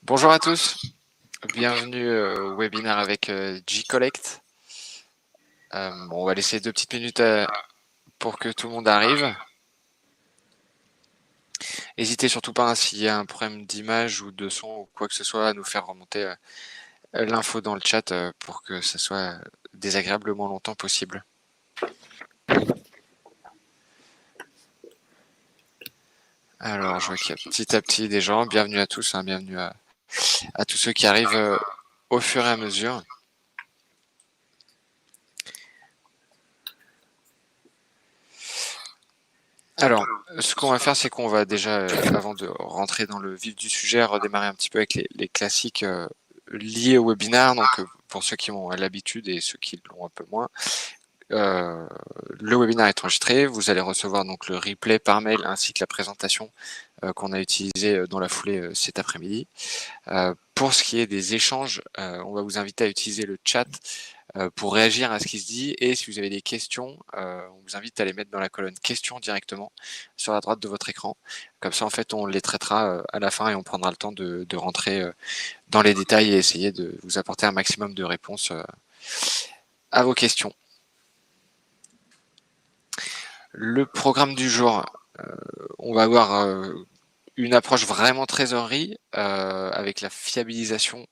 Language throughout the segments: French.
Bonjour à tous, bienvenue au webinaire avec G-Collect. On va laisser 2 petites minutes pour que tout le monde arrive. N'hésitez surtout pas, hein, s'il y a un problème d'image ou de son ou quoi que ce soit, à nous faire remonter l'info dans le chat pour que ça soit désagréable le moins longtemps possible. Alors, je vois qu'il y a petit à petit des gens. Bienvenue à tous, hein, bienvenue à tous ceux qui arrivent au fur et à mesure. Alors, ce qu'on va faire, c'est qu'on va déjà, avant de rentrer dans le vif du sujet, redémarrer un petit peu avec les classiques liés au webinaire. Donc, pour ceux qui ont l'habitude et ceux qui l'ont un peu moins, le webinaire est enregistré. Vous allez recevoir donc le replay par mail ainsi que la présentation qu'on a utilisée dans la foulée cet après-midi. Pour ce qui est des échanges, on va vous inviter à utiliser le chat pour réagir à ce qui se dit, et si vous avez des questions, on vous invite à les mettre dans la colonne questions directement sur la droite de votre écran. Comme ça, en fait, on les traitera à la fin et on prendra le temps de rentrer dans les détails et essayer de vous apporter un maximum de réponses à vos questions. Le programme du jour, on va avoir une approche vraiment trésorerie avec la fiabilisation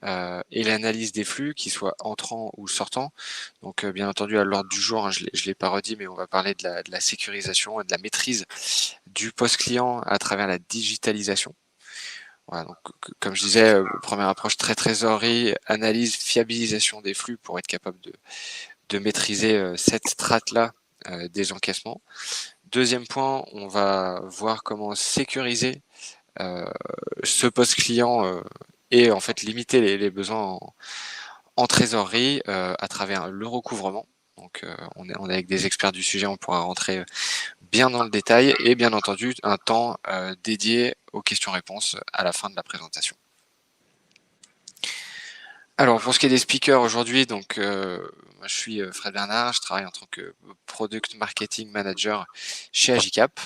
et l'analyse des flux, qu'ils soient entrants ou sortants. Donc bien entendu, à l'ordre du jour, hein, je l'ai pas redit, mais on va parler de la sécurisation et de la maîtrise du post-client à travers la digitalisation. Voilà, donc, comme je disais, première approche très trésorerie, analyse, fiabilisation des flux pour être capable de maîtriser cette strate-là des encaissements. Deuxième point, on va voir comment sécuriser ce post-client et en fait limiter les besoins en trésorerie à travers le recouvrement. Donc on est avec des experts du sujet, on pourra rentrer bien dans le détail et bien entendu un temps dédié aux questions-réponses à la fin de la présentation. Alors pour ce qui est des speakers aujourd'hui, donc moi, je suis Fred Bernard, je travaille en tant que Product Marketing Manager chez Agicap.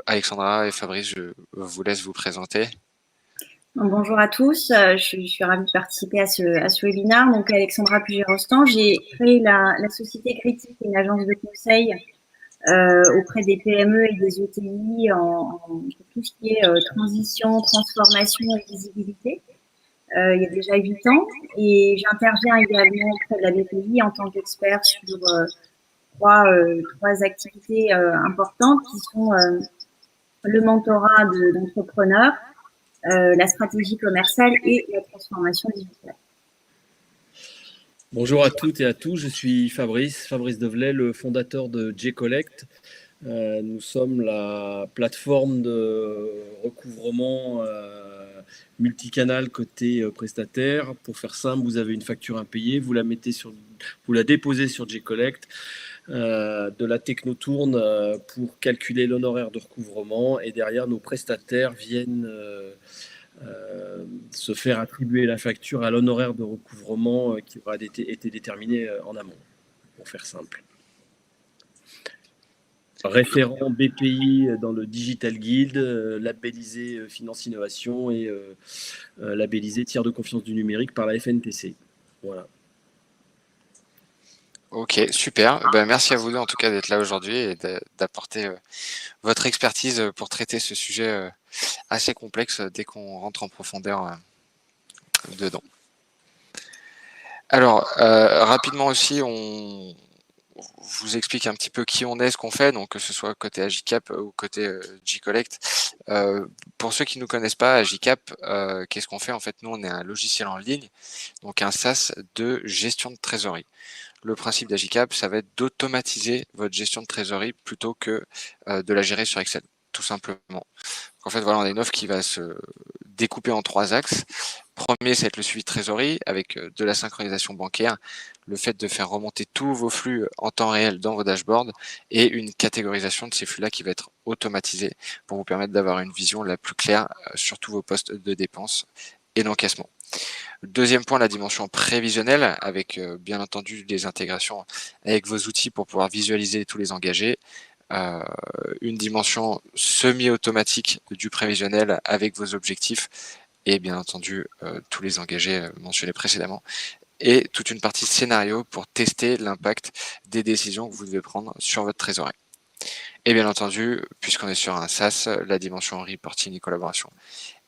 Alexandra et Fabrice, je vous laisse vous présenter. Bonjour à tous, je suis ravie de participer à ce webinaire. Donc Alexandra Puget-Rostand, j'ai créé la société Critique, une agence de conseil auprès des PME et des ETI pour tout ce qui est transition, transformation et visibilité. Il y a déjà 8 ans, et j'interviens également auprès de la BPI en tant qu'expert sur trois activités importantes qui sont le mentorat d'entrepreneurs, la stratégie commerciale et la transformation digitale. Bonjour à toutes et à tous, je suis Fabrice Develay, le fondateur de G-Collect. Nous sommes la plateforme de recouvrement multicanal côté prestataire. Pour faire simple, vous avez une facture impayée, vous la déposez sur G-Collect. De la techno tourne pour calculer l'honoraire de recouvrement, et derrière nos prestataires viennent se faire attribuer la facture à l'honoraire de recouvrement qui aura été déterminé en amont, pour faire simple. Référent BPI dans le Digital Guild, labellisé Finance Innovation et labellisé tiers de confiance du numérique par la FNTC. Voilà. Ok, super. Ben, merci à vous deux en tout cas d'être là aujourd'hui et d'apporter votre expertise pour traiter ce sujet assez complexe dès qu'on rentre en profondeur dedans. Alors, rapidement aussi, on vous explique un petit peu qui on est, ce qu'on fait, donc que ce soit côté Agicap ou côté G-Collect. Pour ceux qui ne nous connaissent pas, Agicap, qu'est-ce qu'on fait? En fait, nous, on est un logiciel en ligne, donc un SaaS de gestion de trésorerie. Le principe d'Agicap, ça va être d'automatiser votre gestion de trésorerie plutôt que de la gérer sur Excel, tout simplement. En fait, voilà, on a une offre qui va se découper en 3 axes. Premier, ça va être le suivi de trésorerie avec de la synchronisation bancaire, le fait de faire remonter tous vos flux en temps réel dans vos dashboards et une catégorisation de ces flux-là qui va être automatisée pour vous permettre d'avoir une vision la plus claire sur tous vos postes de dépenses et d'encaissement. Deuxième point, la dimension prévisionnelle avec bien entendu des intégrations avec vos outils pour pouvoir visualiser tous les engagés, une dimension semi-automatique du prévisionnel avec vos objectifs et bien entendu tous les engagés mentionnés précédemment, et toute une partie scénario pour tester l'impact des décisions que vous devez prendre sur votre trésorerie. Et bien entendu, puisqu'on est sur un SaaS, la dimension reporting et collaboration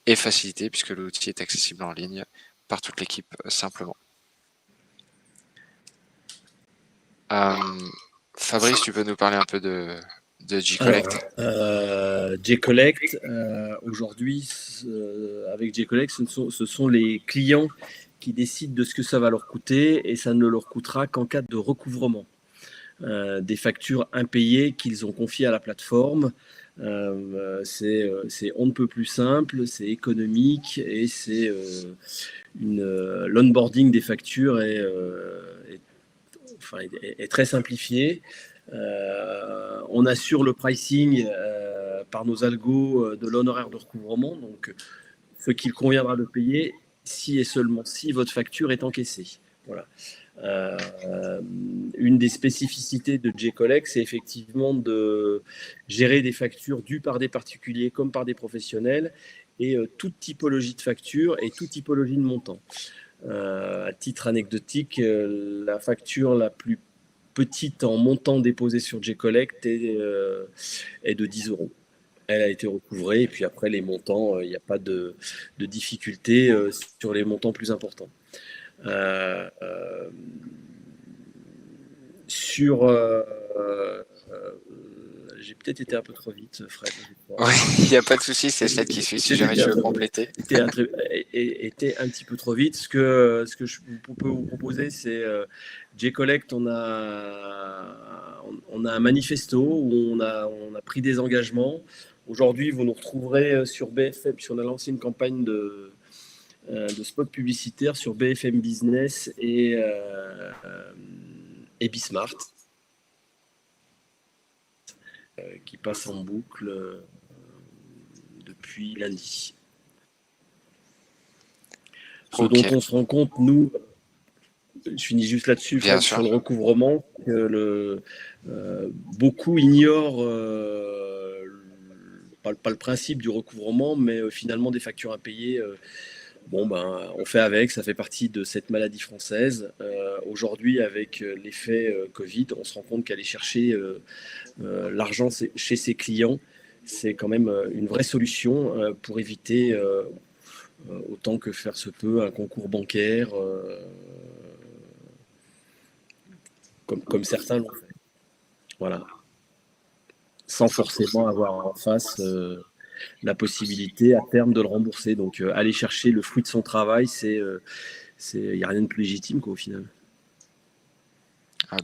est facilitée puisque l'outil est accessible en ligne par toute l'équipe simplement. Fabrice, tu peux nous parler un peu de G-Collect? G-Collect, aujourd'hui, avec G-Collect, ce sont les clients qui décident de ce que ça va leur coûter et ça ne leur coûtera qu'en cas de recouvrement. Des factures impayées qu'ils ont confiées à la plateforme. C'est on ne peut plus simple, c'est économique et c'est l'onboarding des factures est très simplifié. On assure le pricing par nos algos de l'honoraire de recouvrement, donc ce qu'il conviendra de payer si et seulement si votre facture est encaissée. Voilà. Une des spécificités de G-Collect, c'est effectivement de gérer des factures dues par des particuliers comme par des professionnels et toute typologie de facture et toute typologie de montant. À titre anecdotique, la facture la plus petite en montant déposé sur G-Collect est de 10 €. Elle a été recouvrée et puis après les montants, il n'y a pas de difficulté sur les montants plus importants. J'ai peut-être été un peu trop vite, Fred. Oui, il n'y a pas de souci, c'est celle qui suit, si jamais tu veux compléter. Était un petit peu trop vite. Ce que je peux vous proposer, c'est G-Collect, on a un manifesto où on a pris des engagements. Aujourd'hui, vous nous retrouverez sur BFM, puisqu'on a lancé une campagne de spots publicitaires sur BFM Business et Bismart, qui passe en boucle depuis lundi. Ce dont on se rend compte, nous, je finis juste là-dessus, sur le recouvrement, que beaucoup ignorent pas le principe du recouvrement, mais finalement des factures impayées. On fait avec, ça fait partie de cette maladie française. Aujourd'hui, avec l'effet Covid, on se rend compte qu'aller chercher l'argent chez ses clients, c'est quand même une vraie solution pour éviter, autant que faire se peut, un concours bancaire, comme certains l'ont fait. Voilà. Sans forcément avoir en face la possibilité à terme de le rembourser. Donc aller chercher le fruit de son travail, il n'y a rien de plus légitime qu'au final.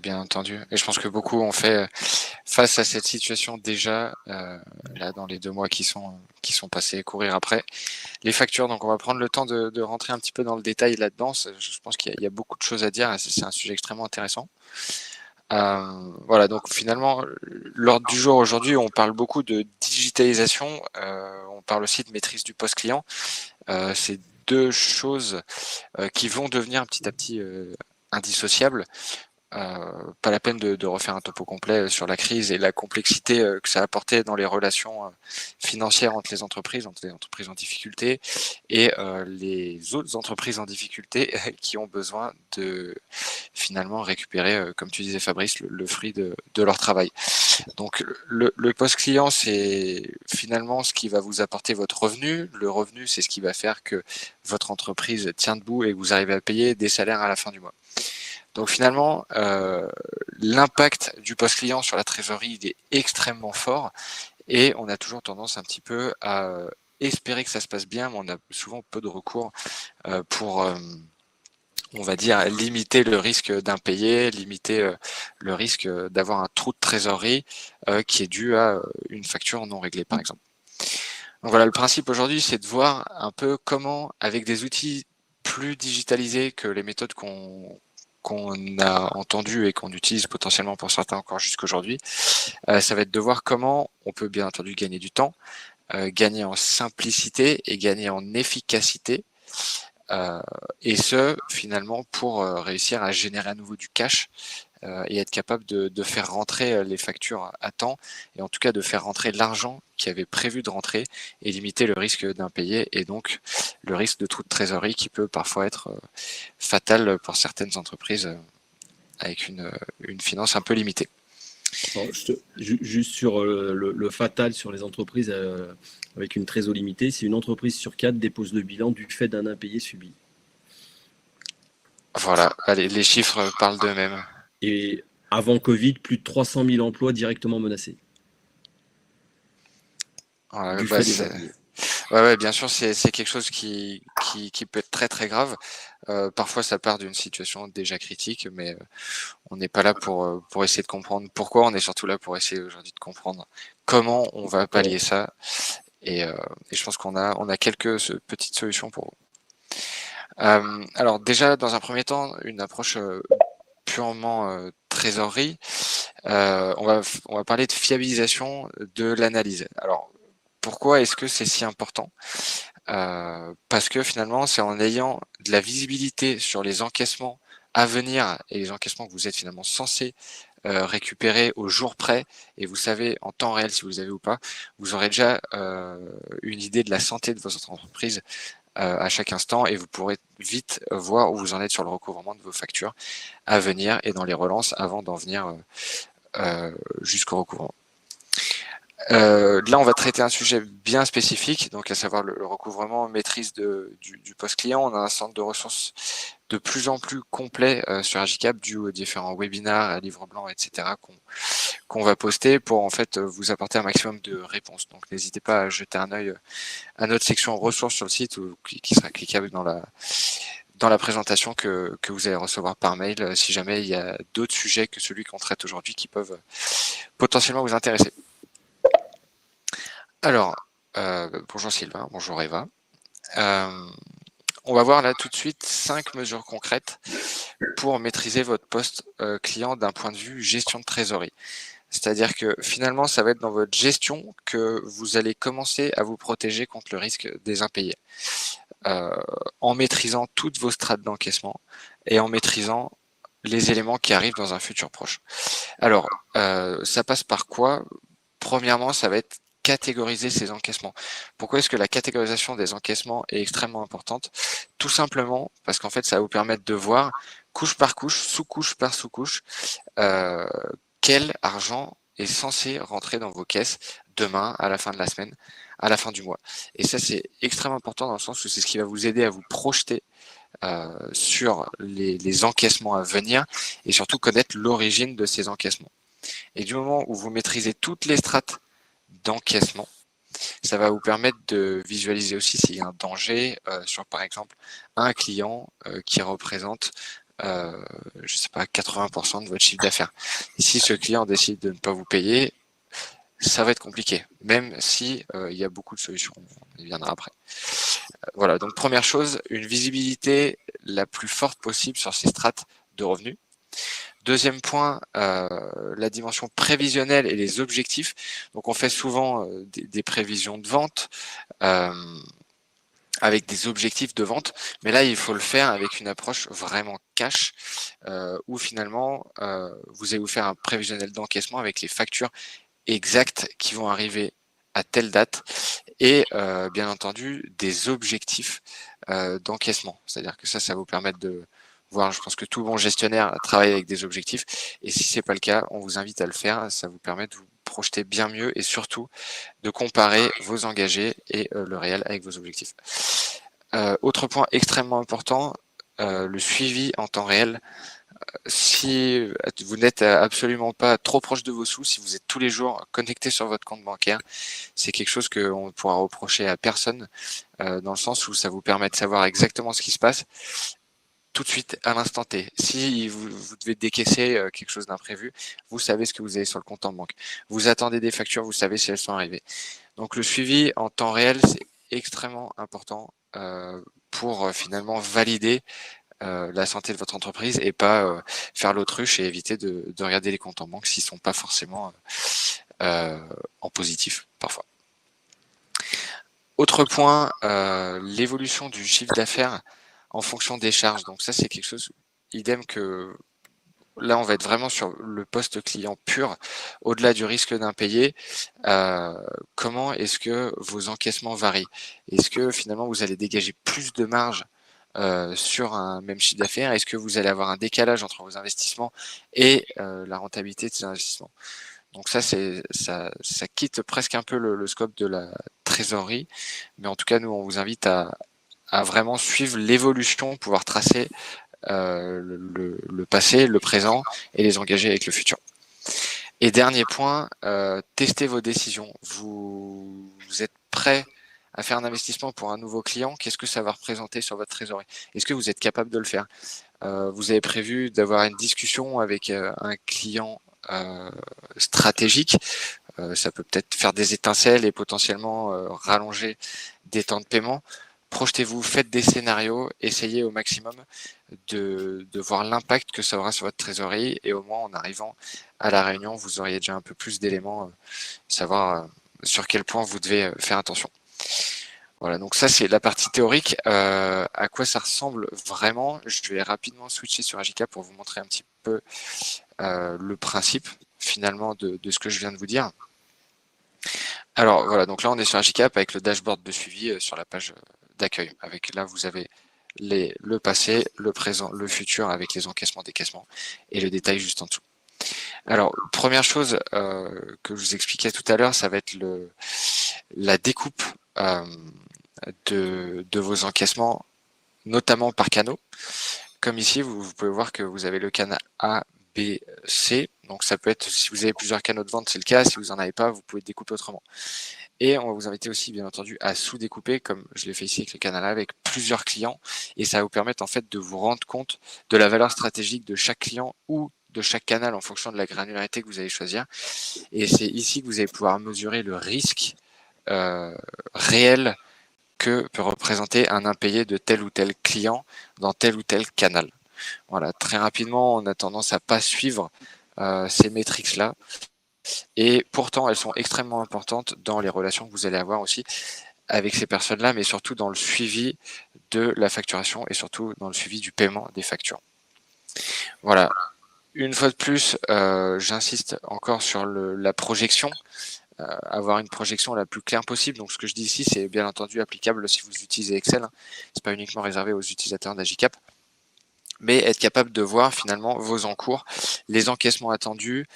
Bien entendu. Et je pense que beaucoup ont fait face à cette situation déjà, là dans les 2 mois qui sont passés, courir après les factures. Donc on va prendre le temps de rentrer un petit peu dans le détail là-dedans. Je pense qu'il y a beaucoup de choses à dire. C'est un sujet extrêmement intéressant. Voilà, donc finalement, l'ordre du jour aujourd'hui, on parle beaucoup de digitalisation, on parle aussi de maîtrise du post-client. C'est 2 choses qui vont devenir petit à petit indissociables. Pas la peine de refaire un topo complet sur la crise et la complexité que ça a apporté dans les relations financières entre les entreprises en difficulté et les autres entreprises en difficulté qui ont besoin de finalement récupérer, comme tu disais Fabrice, le fruit de leur travail. Donc le post-client, c'est finalement ce qui va vous apporter votre revenu. Le revenu, c'est ce qui va faire que votre entreprise tient debout et que vous arrivez à payer des salaires à la fin du mois. Donc finalement, l'impact du post-client sur la trésorerie il est extrêmement fort et on a toujours tendance un petit peu à espérer que ça se passe bien, mais on a souvent peu de recours pour, on va dire, limiter le risque d'impayé, limiter le risque d'avoir un trou de trésorerie qui est dû à une facture non réglée, par exemple. Donc voilà, le principe aujourd'hui, c'est de voir un peu comment, avec des outils plus digitalisés que les méthodes qu'on a entendu et qu'on utilise potentiellement pour certains encore jusqu'aujourd'hui, ça va être de voir comment on peut bien entendu gagner du temps, gagner en simplicité et gagner en efficacité, et ce finalement pour réussir à générer à nouveau du cash et être capable de faire rentrer les factures à temps, et en tout cas de faire rentrer l'argent qui avait prévu de rentrer et limiter le risque d'impayé et donc le risque de trou de trésorerie qui peut parfois être fatal pour certaines entreprises avec une finance un peu limitée. Alors, juste sur le fatal sur les entreprises avec une trésor limitée, c'est une entreprise sur 4 dépose le bilan du fait d'un impayé subi. Voilà, allez, les chiffres parlent d'eux-mêmes. Et avant Covid, plus de 300 000 emplois directement menacés. Voilà, Du fait des impayés. Ouais, bien sûr, c'est quelque chose qui peut être très très grave. Parfois, ça part d'une situation déjà critique, mais on n'est pas là pour essayer de comprendre pourquoi. On est surtout là pour essayer aujourd'hui de comprendre comment on va pallier ça. Et je pense qu'on a quelques petites solutions pour vous. Alors déjà, dans un premier temps, une approche purement trésorerie. On va parler de fiabilisation de l'analyse. Alors pourquoi est-ce que c'est si important? Parce que finalement, c'est en ayant de la visibilité sur les encaissements à venir et les encaissements que vous êtes finalement censé récupérer au jour près, et vous savez en temps réel si vous les avez ou pas, vous aurez déjà une idée de la santé de votre entreprise à chaque instant, et vous pourrez vite voir où vous en êtes sur le recouvrement de vos factures à venir et dans les relances avant d'en venir jusqu'au recouvrement. Là, on va traiter un sujet bien spécifique, donc à savoir le recouvrement, maîtrise du poste client. On a un centre de ressources de plus en plus complet sur Agicap, dû aux différents webinars, livres blancs, etc. qu'on va poster pour en fait vous apporter un maximum de réponses. Donc n'hésitez pas à jeter un œil à notre section ressources sur le site, qui sera cliquable dans la présentation que vous allez recevoir par mail, si jamais il y a d'autres sujets que celui qu'on traite aujourd'hui qui peuvent potentiellement vous intéresser. Alors, bonjour Sylvain, bonjour Eva. On va voir là tout de suite 5 mesures concrètes pour maîtriser votre poste client d'un point de vue gestion de trésorerie. C'est-à-dire que finalement, ça va être dans votre gestion que vous allez commencer à vous protéger contre le risque des impayés. En maîtrisant toutes vos strates d'encaissement et en maîtrisant les éléments qui arrivent dans un futur proche. Alors, ça passe par quoi? Premièrement, ça va être catégoriser ces encaissements. Pourquoi est-ce que la catégorisation des encaissements est extrêmement importante? Tout simplement parce qu'en fait, ça va vous permettre de voir couche par couche, sous-couche par sous-couche, quel argent est censé rentrer dans vos caisses demain, à la fin de la semaine, à la fin du mois. Et ça, c'est extrêmement important dans le sens où c'est ce qui va vous aider à vous projeter sur les encaissements à venir et surtout connaître l'origine de ces encaissements. Et du moment où vous maîtrisez toutes les strates d'encaissement, ça va vous permettre de visualiser aussi s'il y a un danger sur par exemple un client qui représente je sais pas 80% de votre chiffre d'affaires. Et si ce client décide de ne pas vous payer, ça va être compliqué, même si il y a beaucoup de solutions, on y viendra après. Voilà, donc première chose, une visibilité la plus forte possible sur ces strates de revenus. Deuxième point, la dimension prévisionnelle et les objectifs. Donc on fait souvent des prévisions de vente avec des objectifs de vente, mais là il faut le faire avec une approche vraiment cash, où finalement vous allez vous faire un prévisionnel d'encaissement avec les factures exactes qui vont arriver à telle date et bien entendu des objectifs d'encaissement. C'est-à-dire que ça va vous permettre de voir, je pense que tout bon gestionnaire travaille avec des objectifs, et si c'est pas le cas, on vous invite à le faire. Ça vous permet de vous projeter bien mieux et surtout de comparer vos engagés et le réel avec vos objectifs. Autre point extrêmement important, le suivi en temps réel. Si vous n'êtes absolument pas trop proche de vos sous, si vous êtes tous les jours connecté sur votre compte bancaire, c'est quelque chose qu'on ne pourra reprocher à personne, dans le sens où ça vous permet de savoir exactement ce qui se passe tout de suite à l'instant T. Si vous devez décaisser quelque chose d'imprévu, vous savez ce que vous avez sur le compte en banque. Vous attendez des factures, vous savez si elles sont arrivées. Donc le suivi en temps réel, c'est extrêmement important pour finalement valider la santé de votre entreprise et pas faire l'autruche et éviter de regarder les comptes en banque s'ils sont pas forcément en positif parfois. Autre point, l'évolution du chiffre d'affaires en fonction des charges. Donc ça, c'est quelque chose idem que là, on va être vraiment sur le poste client pur, au-delà du risque d'impayé. Comment est-ce que vos encaissements varient? Est-ce que finalement vous allez dégager plus de marge sur un même chiffre d'affaires? Est-ce que vous allez avoir un décalage entre vos investissements et la rentabilité de ces investissements? Donc ça quitte presque un peu le scope de la trésorerie, mais en tout cas, nous, on vous invite à vraiment suivre l'évolution, pouvoir tracer le passé, le présent et les engager avec le futur. Et dernier point, testez vos décisions. Vous êtes prêt à faire un investissement pour un nouveau client? Qu'est-ce que ça va représenter sur votre trésorerie? Est-ce que vous êtes capable de le faire? Vous avez prévu d'avoir une discussion avec un client stratégique. Ça peut peut-être faire des étincelles et potentiellement rallonger des temps de paiement. Projetez-vous, faites des scénarios, essayez au maximum de voir l'impact que ça aura sur votre trésorerie, et au moins en arrivant à la réunion, vous auriez déjà un peu plus d'éléments, savoir sur quel point vous devez faire attention. Voilà, donc ça c'est la partie théorique. À quoi ça ressemble vraiment? Je vais rapidement switcher sur Agica pour vous montrer un petit peu le principe finalement de ce que je viens de vous dire. Alors voilà, donc là on est sur Agicap avec le dashboard de suivi sur la page d'accueil. Avec là vous avez le passé, le présent, le futur avec les encaissements, décaissements et le détail juste en dessous. Alors première chose que je vous expliquais tout à l'heure, ça va être la découpe de vos encaissements, notamment par canaux. Comme ici, vous pouvez voir que vous avez le canal A, B, C. Donc ça peut être, si vous avez plusieurs canaux de vente, c'est le cas. Si vous n'en avez pas, vous pouvez découper autrement. Et on va vous inviter aussi, bien entendu, à sous-découper, comme je l'ai fait ici avec le canal A, avec plusieurs clients. Et ça va vous permettre en fait de vous rendre compte de la valeur stratégique de chaque client ou de chaque canal en fonction de la granularité que vous allez choisir. Et c'est ici que vous allez pouvoir mesurer le risque réel que peut représenter un impayé de tel ou tel client dans tel ou tel canal. Voilà, très rapidement, on a tendance à pas suivre ces métriques-là, et pourtant elles sont extrêmement importantes dans les relations que vous allez avoir aussi avec ces personnes-là, mais surtout dans le suivi de la facturation et surtout dans le suivi du paiement des factures. Voilà. Une fois de plus, j'insiste encore sur la projection. Avoir une projection la plus claire possible. Donc ce que je dis ici, c'est bien entendu applicable si vous utilisez Excel. C'est pas uniquement réservé aux utilisateurs d'Agicap, mais être capable de voir finalement vos encours, les encaissements attendus,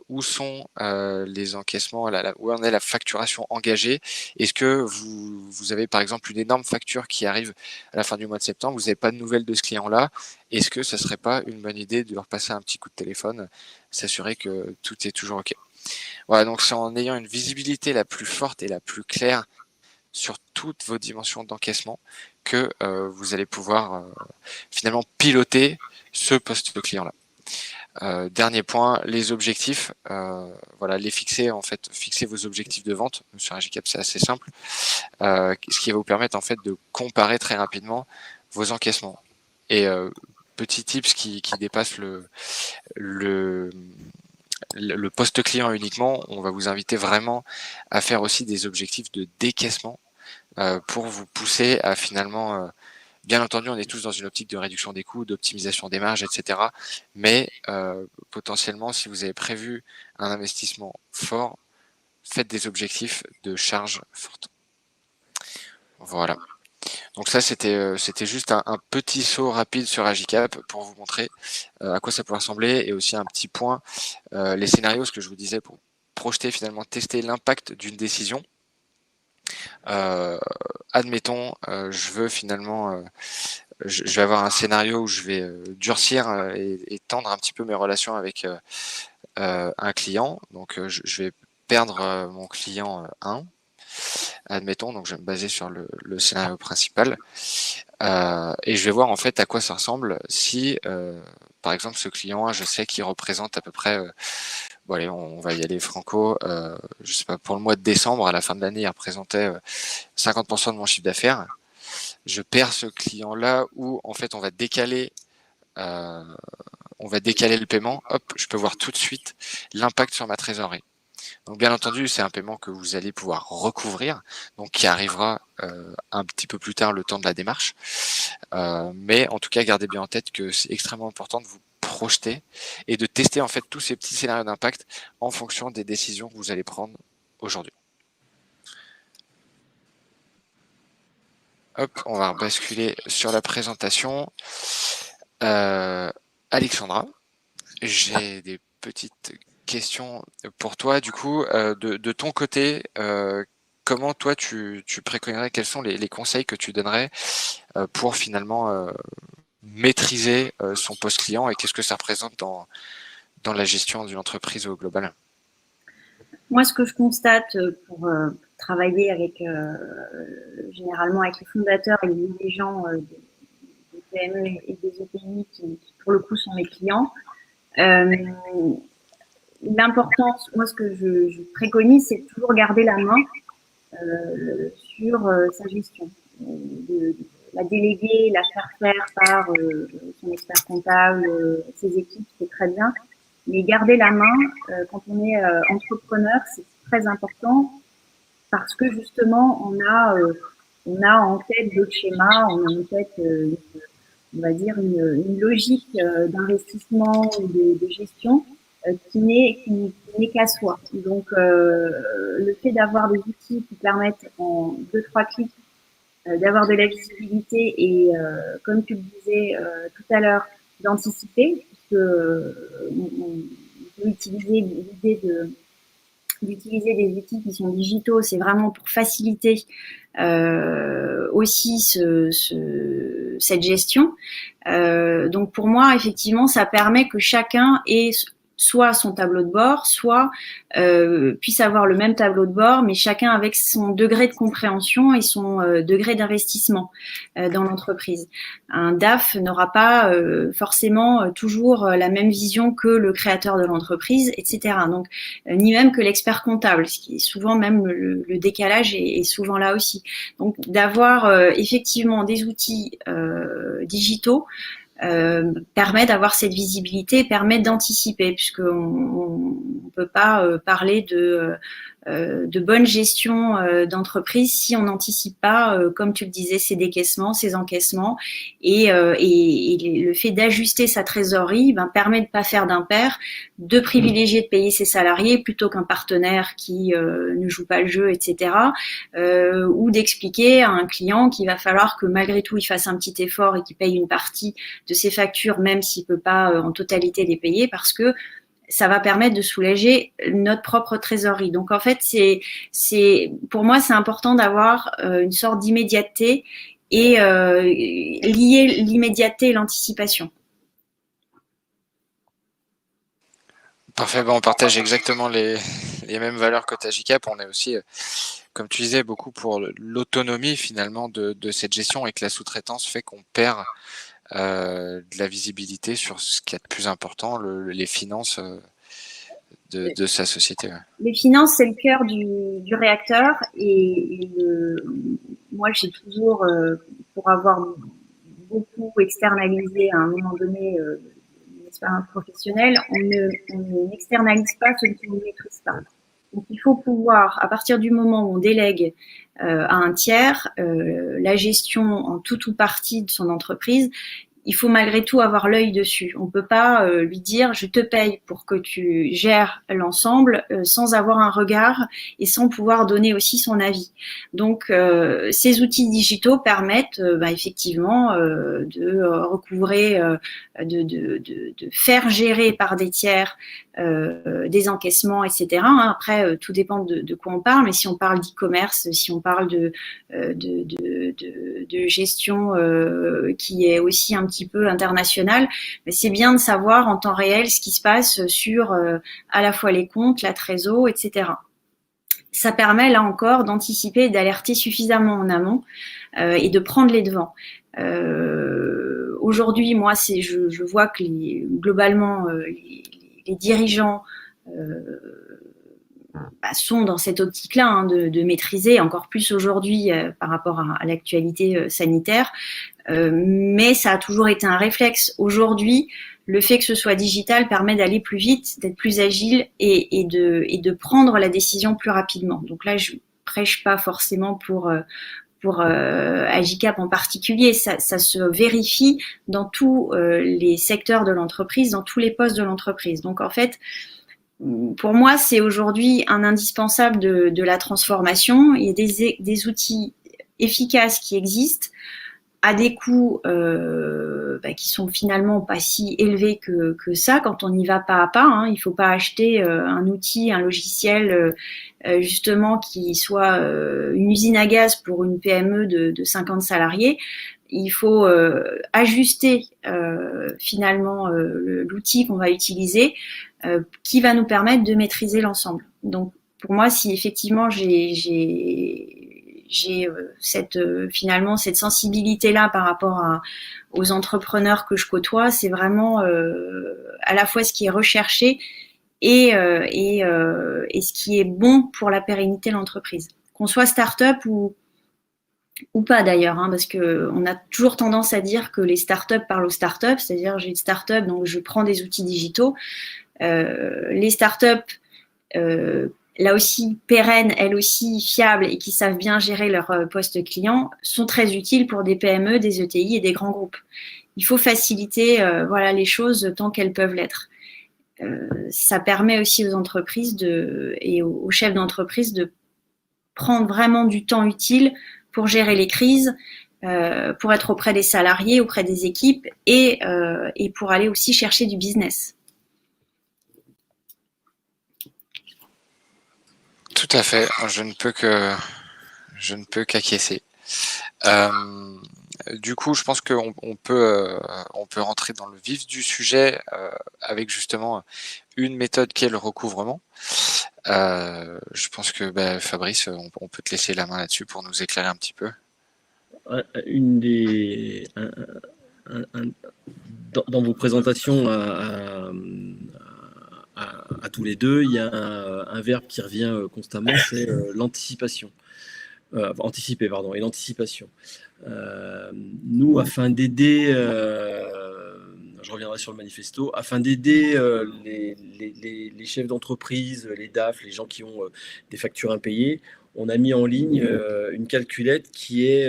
où sont les encaissements, où en est la facturation engagée. Est-ce que vous avez par exemple une énorme facture qui arrive à la fin du mois de septembre, vous n'avez pas de nouvelles de ce client-là, est-ce que ça serait pas une bonne idée de leur passer un petit coup de téléphone, s'assurer que tout est toujours OK? Voilà, donc c'est en ayant une visibilité la plus forte et la plus claire sur toutes vos dimensions d'encaissement que vous allez pouvoir finalement piloter ce poste client-là. Dernier point, les objectifs. Voilà, les fixer en fait, fixer vos objectifs de vente sur Agicap, c'est assez simple. Ce qui va vous permettre en fait de comparer très rapidement vos encaissements. Et petit tips qui dépasse le poste client uniquement, on va vous inviter vraiment à faire aussi des objectifs de décaissement pour vous pousser à finalement, bien entendu, on est tous dans une optique de réduction des coûts, d'optimisation des marges, etc. Mais potentiellement, si vous avez prévu un investissement fort, faites des objectifs de charges fortes. Voilà. Donc ça, c'était juste un petit saut rapide sur Agicap pour vous montrer à quoi ça peut ressembler, et aussi un petit point, les scénarios, ce que je vous disais, pour projeter finalement, tester l'impact d'une décision. Admettons, je veux finalement, je vais avoir un scénario où je vais durcir et tendre un petit peu mes relations avec un client. Donc je vais perdre mon client 1. Admettons, donc je vais me baser sur le scénario principal, et je vais voir en fait à quoi ça ressemble si, par exemple, ce client 1, je sais qu'il représente à peu près, bon allez, on va y aller franco, je sais pas, pour le mois de décembre, à la fin de l'année, il représentait 50% de mon chiffre d'affaires. Je perds ce client-là où en fait on va décaler le paiement. Hop, je peux voir tout de suite l'impact sur ma trésorerie. Donc bien entendu, c'est un paiement que vous allez pouvoir recouvrir, donc qui arrivera un petit peu plus tard, le temps de la démarche. Mais en tout cas, gardez bien en tête que c'est extrêmement important de vous projeter et de tester en fait tous ces petits scénarios d'impact en fonction des décisions que vous allez prendre aujourd'hui. Hop, on va basculer sur la présentation. Alexandra, j'ai des petites questions pour toi. Du coup, de ton côté, comment toi tu préconiserais, quels sont les conseils que tu donnerais pour finalement maîtriser son poste client et qu'est-ce que ça représente dans la gestion d'une entreprise au global? Moi, ce que je constate pour travailler avec généralement avec les fondateurs et les dirigeants des PME et des ETI qui, pour le coup, sont mes clients, l'importance, moi, ce que je préconise, c'est de toujours garder la main sur sa gestion, de la déléguer, la faire faire par son expert comptable, ses équipes, c'est très bien. Mais garder la main, quand on est entrepreneur, c'est très important parce que justement, on a en tête d'autres schémas, on a en tête, on va dire, une logique d'investissement ou de gestion qui n'est qu'à soi. Donc, le fait d'avoir des outils qui permettent en 2-3 clics d'avoir de la visibilité et, comme tu le disais tout à l'heure, d'anticiper, puisque on peut utiliser l'idée d'utiliser des outils qui sont digitaux, c'est vraiment pour faciliter aussi cette gestion. Donc pour moi, effectivement, ça permet que chacun ait soit son tableau de bord, soit puisse avoir le même tableau de bord, mais chacun avec son degré de compréhension et son degré d'investissement dans l'entreprise. Un DAF n'aura pas forcément toujours la même vision que le créateur de l'entreprise, etc. Donc, ni même que l'expert comptable, ce qui est souvent même le décalage est souvent là aussi. Donc, d'avoir effectivement des outils digitaux permet d'avoir cette visibilité, permet d'anticiper, puisqu'on ne peut pas parler de bonne gestion d'entreprise si on n'anticipe pas, comme tu le disais, ses décaissements, ses encaissements, et le fait d'ajuster sa trésorerie permet de ne pas faire d'impair, de privilégier de payer ses salariés plutôt qu'un partenaire qui ne joue pas le jeu, etc. Ou d'expliquer à un client qu'il va falloir que malgré tout il fasse un petit effort et qu'il paye une partie de ses factures, même s'il peut pas en totalité les payer, parce que ça va permettre de soulager notre propre trésorerie. Donc en fait, pour moi, c'est important d'avoir une sorte d'immédiateté et lier l'immédiateté et l'anticipation. Parfait, on partage exactement les mêmes valeurs que Tagicap. On est aussi, comme tu disais, beaucoup pour l'autonomie finalement de cette gestion et que la sous-traitance fait qu'on perd de la visibilité sur ce qu'il y a de plus important, les finances de sa société. Ouais. Les finances, c'est le cœur du réacteur et moi, j'ai toujours, pour avoir beaucoup externalisé à un moment donné une expérience professionnelle, on n'externalise pas ce qu'on ne maîtrise pas. Donc, il faut pouvoir, à partir du moment où on délègue à un tiers la gestion en tout ou partie de son entreprise, il faut malgré tout avoir l'œil dessus. On peut pas lui dire je te paye pour que tu gères l'ensemble sans avoir un regard et sans pouvoir donner aussi son avis. Donc ces outils digitaux permettent effectivement de recouvrer, de faire gérer par des tiers des encaissements, etc. Après, tout dépend de quoi on parle, mais si on parle d'e-commerce, si on parle de gestion qui est aussi un petit peu internationale, mais c'est bien de savoir en temps réel ce qui se passe sur à la fois les comptes, la trésor, etc. Ça permet là encore d'anticiper et d'alerter suffisamment en amont et de prendre les devants. Aujourd'hui, moi, je vois que globalement les dirigeants sont dans cette optique-là de maîtriser, encore plus aujourd'hui par rapport à l'actualité sanitaire. Mais ça a toujours été un réflexe. Aujourd'hui, le fait que ce soit digital permet d'aller plus vite, d'être plus agile et de prendre la décision plus rapidement. Donc là, je prêche pas forcément pour Agicap en particulier, ça se vérifie dans tous les secteurs de l'entreprise, dans tous les postes de l'entreprise. Donc en fait, pour moi, c'est aujourd'hui un indispensable de la transformation. Il y a des outils efficaces qui existent à des coûts qui sont finalement pas si élevés que ça quand on y va pas à pas. Hein. Il faut pas acheter un outil, un logiciel justement qui soit une usine à gaz pour une PME de 50 salariés. Il faut ajuster finalement l'outil qu'on va utiliser qui va nous permettre de maîtriser l'ensemble. Donc pour moi, si effectivement j'ai finalement cette sensibilité-là par rapport aux entrepreneurs que je côtoie, c'est vraiment à la fois ce qui est recherché et ce qui est bon pour la pérennité de l'entreprise. Qu'on soit start-up ou pas d'ailleurs, hein, parce qu'on a toujours tendance à dire que les startups parlent aux startups, c'est-à-dire j'ai une startup, donc je prends des outils digitaux. Les startups là aussi pérennes, elles aussi fiables et qui savent bien gérer leur poste client, sont très utiles pour des PME, des ETI et des grands groupes. Il faut faciliter les choses tant qu'elles peuvent l'être. Ça permet aussi aux entreprises et aux chefs d'entreprise de prendre vraiment du temps utile pour gérer les crises, pour être auprès des salariés, auprès des équipes et pour aller aussi chercher du business. Tout à fait. Je ne peux qu'acquiescer. Du coup, je pense qu'on peut rentrer dans le vif du sujet avec justement une méthode qui est le recouvrement. Je pense que Fabrice, on peut te laisser la main là-dessus pour nous éclairer un petit peu. Dans vos présentations à tous les deux, il y a un verbe qui revient constamment, c'est l'anticipation. Anticiper, pardon, et l'anticipation. Nous, afin d'aider, je reviendrai sur le manifesto, afin d'aider les chefs d'entreprise, les DAF, les gens qui ont des factures impayées, on a mis en ligne une calculette qui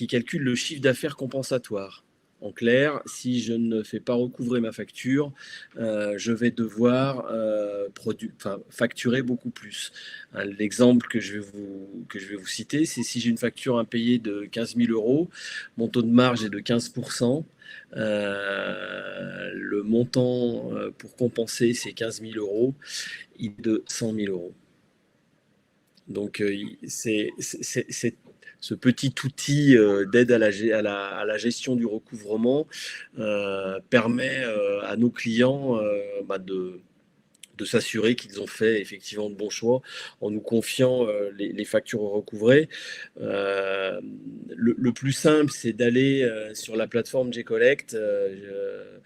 calcule le chiffre d'affaires compensatoire. En clair, si je ne fais pas recouvrer ma facture, je vais devoir facturer beaucoup plus. L'exemple que je vais vous citer, c'est si j'ai une facture impayée de 15 000 euros, mon taux de marge est de 15%. Le montant pour compenser ces 15 000 euros, il est de 100 000 euros. Donc, c'est ce petit outil d'aide à la gestion du recouvrement permet à nos clients de s'assurer qu'ils ont fait effectivement de bons choix en nous confiant les factures recouvrées. Le plus simple, c'est d'aller sur la plateforme Gcollect. Le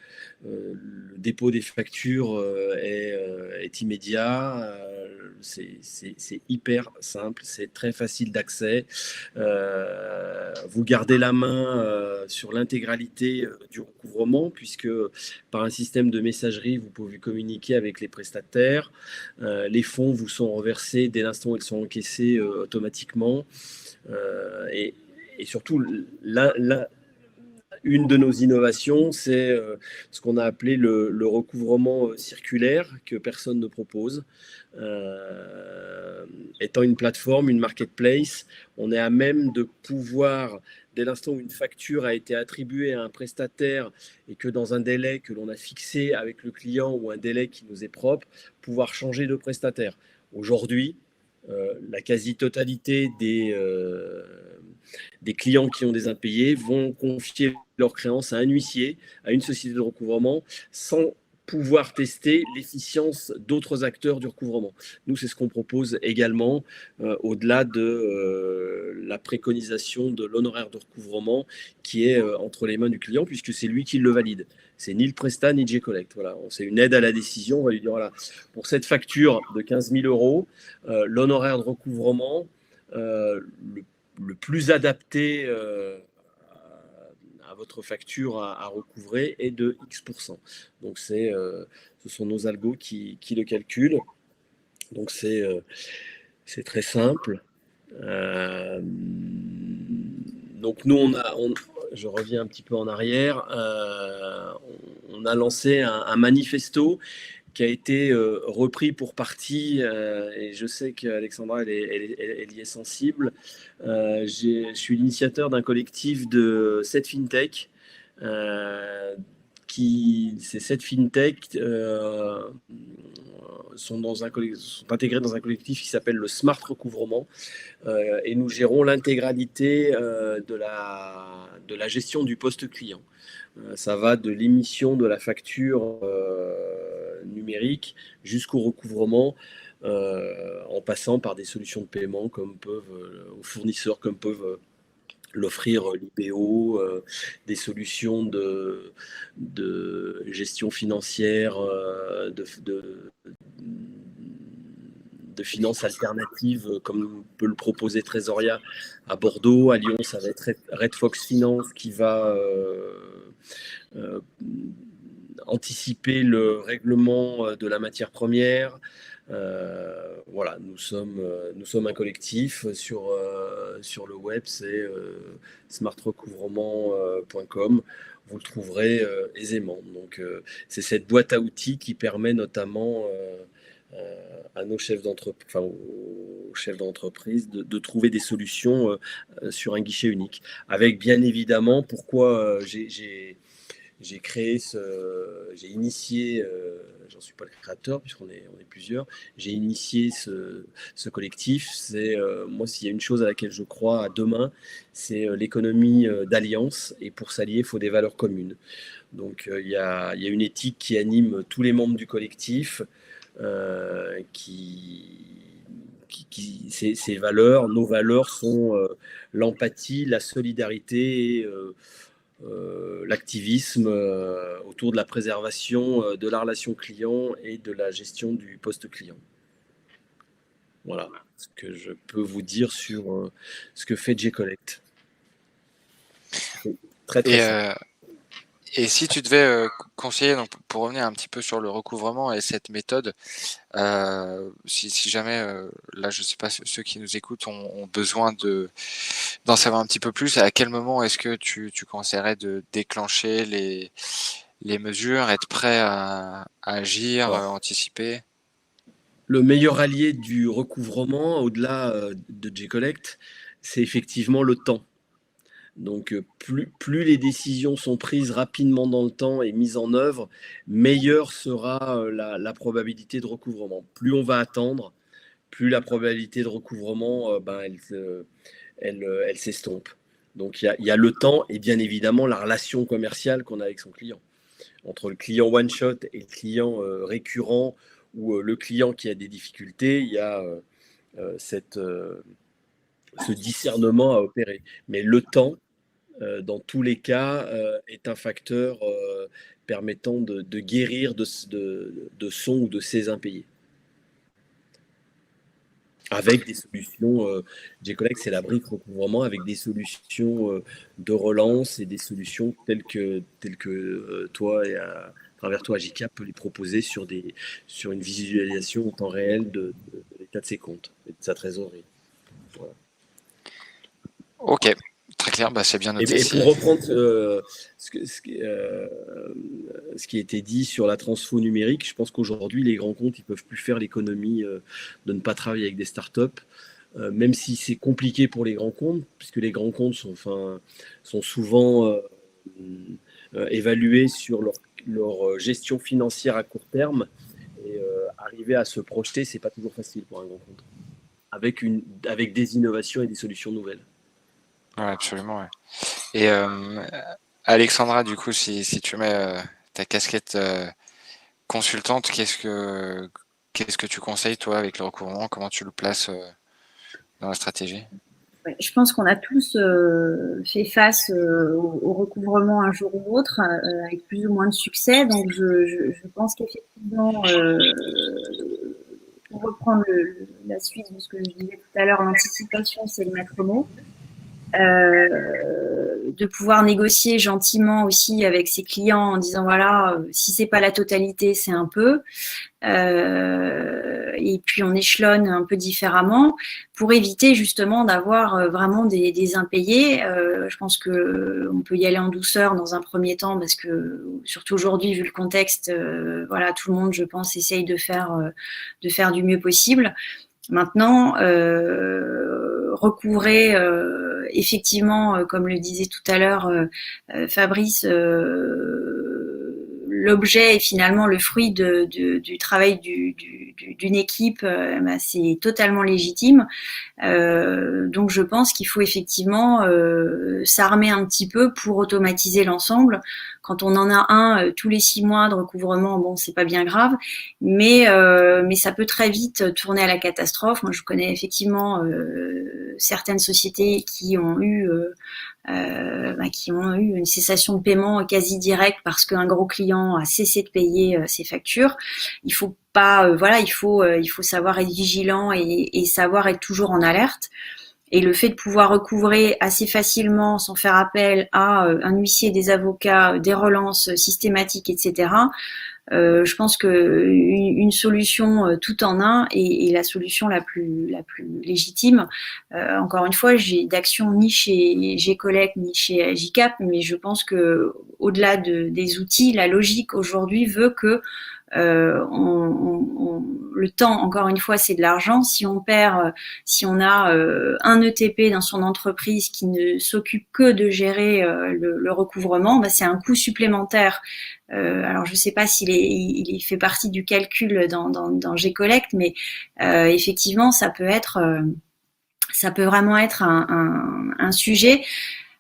dépôt des factures est immédiat. C'est hyper simple, c'est très facile d'accès. Vous gardez la main sur l'intégralité du recouvrement, puisque par un système de messagerie, vous pouvez communiquer avec les prestataires. Les fonds vous sont reversés dès l'instant où ils sont encaissés automatiquement. Et surtout, une de nos innovations, c'est ce qu'on a appelé le recouvrement circulaire que personne ne propose. Étant une plateforme, une marketplace, on est à même de pouvoir, dès l'instant où une facture a été attribuée à un prestataire et que dans un délai que l'on a fixé avec le client ou un délai qui nous est propre, pouvoir changer de prestataire. Aujourd'hui, la quasi-totalité des clients qui ont des impayés vont confier leurs créances à un huissier, à une société de recouvrement, sans pouvoir tester l'efficience d'autres acteurs du recouvrement. Nous, c'est ce qu'on propose également, au-delà de la préconisation de l'honoraire de recouvrement qui est entre les mains du client, puisque c'est lui qui le valide. C'est ni le Prestat ni Gcollect. Voilà, c'est une aide à la décision. On va lui dire, voilà, pour cette facture de 15 000 euros, l'honoraire de recouvrement, le plus adapté à votre facture à recouvrer est de X%. Donc, ce sont nos algos qui le calculent. Donc, c'est très simple. Donc nous, je reviens un petit peu en arrière, on a lancé un manifesto qui a été repris pour partie, et je sais qu'Alexandra, elle y est sensible. Je suis l'initiateur d'un collectif de 7 fintech. Ces 7 fintech sont intégrés dans un collectif qui s'appelle le Smart Recouvrement, et nous gérons l'intégralité de la gestion du poste client. Ça va de l'émission de la facture numérique jusqu'au recouvrement, en passant par des solutions de paiement aux fournisseurs comme peuvent l'offrir l'IBO, des solutions de gestion financière, de finances alternatives, comme peut le proposer Tresoria à Bordeaux. À Lyon, ça va être Red Fox Finance qui va anticiper le règlement de la matière première. Voilà, nous sommes un collectif sur le web, c'est smartrecouvrement.com. Vous le trouverez aisément. Donc, c'est cette boîte à outils qui permet notamment à nos chefs d'entreprise, aux chefs d'entreprise de trouver des solutions sur un guichet unique. Avec bien évidemment, pourquoi j'ai initié, j'en suis pas le créateur puisqu'on est plusieurs, j'ai initié ce collectif. C'est moi, s'il y a une chose à laquelle je crois à demain, c'est l'économie d'alliance, et pour s'allier, il faut des valeurs communes. Donc il y a une éthique qui anime tous les membres du collectif, ces valeurs, nos valeurs sont l'empathie, la solidarité et l'activisme autour de la préservation de la relation client et de la gestion du poste client. Voilà ce que je peux vous dire sur ce que fait J-Collect. Très, très simple. Et si tu devais conseiller, donc pour revenir un petit peu sur le recouvrement et cette méthode, si jamais, là je sais pas, ceux qui nous écoutent ont besoin d'en savoir un petit peu plus, à quel moment est-ce que tu conseillerais de déclencher les mesures, être prêt à agir, anticiper? Le meilleur allié du recouvrement, au-delà de J-Collect, c'est effectivement le temps. Donc, plus les décisions sont prises rapidement dans le temps et mises en œuvre, meilleure sera la probabilité de recouvrement. Plus on va attendre, plus la probabilité de recouvrement, elle s'estompe. Donc, il y a le temps et bien évidemment la relation commerciale qu'on a avec son client. Entre le client one-shot et le client récurrent, ou le client qui a des difficultés, il y a ce discernement à opérer. Mais le temps, dans tous les cas, est un facteur permettant de guérir de son ou de ses impayés. Avec des solutions, J-Collect, c'est la brique recouvrement, avec des solutions de relance et des solutions telles que toi et à travers toi, JCAP peut les proposer sur une visualisation en temps réel de l'état de ses comptes et de sa trésorerie. Voilà. Ok, très clair, c'est bien noté. Et pour reprendre ce qui a été dit sur la transfo numérique, je pense qu'aujourd'hui, les grands comptes, ils ne peuvent plus faire l'économie de ne pas travailler avec des startups, même si c'est compliqué pour les grands comptes, puisque les grands comptes sont souvent évalués sur leur gestion financière à court terme, et arriver à se projeter, ce n'est pas toujours facile pour un grand compte, avec des innovations et des solutions nouvelles. Ouais, absolument. Ouais. Et Alexandra, du coup, si tu mets ta casquette consultante, qu'est-ce que tu conseilles, toi, avec le recouvrement? Comment tu le places dans la stratégie? Je pense qu'on a tous fait face au recouvrement un jour ou l'autre, avec plus ou moins de succès. Donc, je pense qu'effectivement, pour reprendre la suite de ce que je disais tout à l'heure, l'anticipation, c'est le maître mot. de pouvoir négocier gentiment aussi avec ses clients en disant voilà, si c'est pas la totalité, c'est un peu. Et puis on échelonne un peu différemment pour éviter justement d'avoir vraiment des impayés. Je pense que on peut y aller en douceur dans un premier temps parce que surtout aujourd'hui vu le contexte, voilà, tout le monde je pense essaye de faire du mieux possible. Maintenant, recouvrer effectivement, comme le disait tout à l'heure Fabrice, l'objet est finalement le fruit du travail d'une équipe, bah, c'est totalement légitime. Donc je pense qu'il faut effectivement s'armer un petit peu pour automatiser l'ensemble. Quand on en a un tous les 6 mois de recouvrement, bon, c'est pas bien grave, mais ça peut très vite tourner à la catastrophe. Moi, je connais effectivement certaines sociétés qui ont eu une cessation de paiement quasi directe parce qu'un gros client a cessé de payer ses factures. Il faut pas, il faut savoir être vigilant et savoir être toujours en alerte. Et le fait de pouvoir recouvrer assez facilement sans faire appel à un huissier, des avocats, des relances systématiques, etc. Je pense que une solution tout en un est la solution la plus légitime. Encore une fois, j'ai d'action ni chez G-Collect ni chez JCAP, mais je pense que au-delà des outils, la logique aujourd'hui veut que le temps, encore une fois, c'est de l'argent. Si on a un ETP dans son entreprise qui ne s'occupe que de gérer le recouvrement, bah, c'est un coût supplémentaire. Alors je ne sais pas il fait partie du calcul dans G-Collect, mais effectivement, ça peut vraiment être un sujet.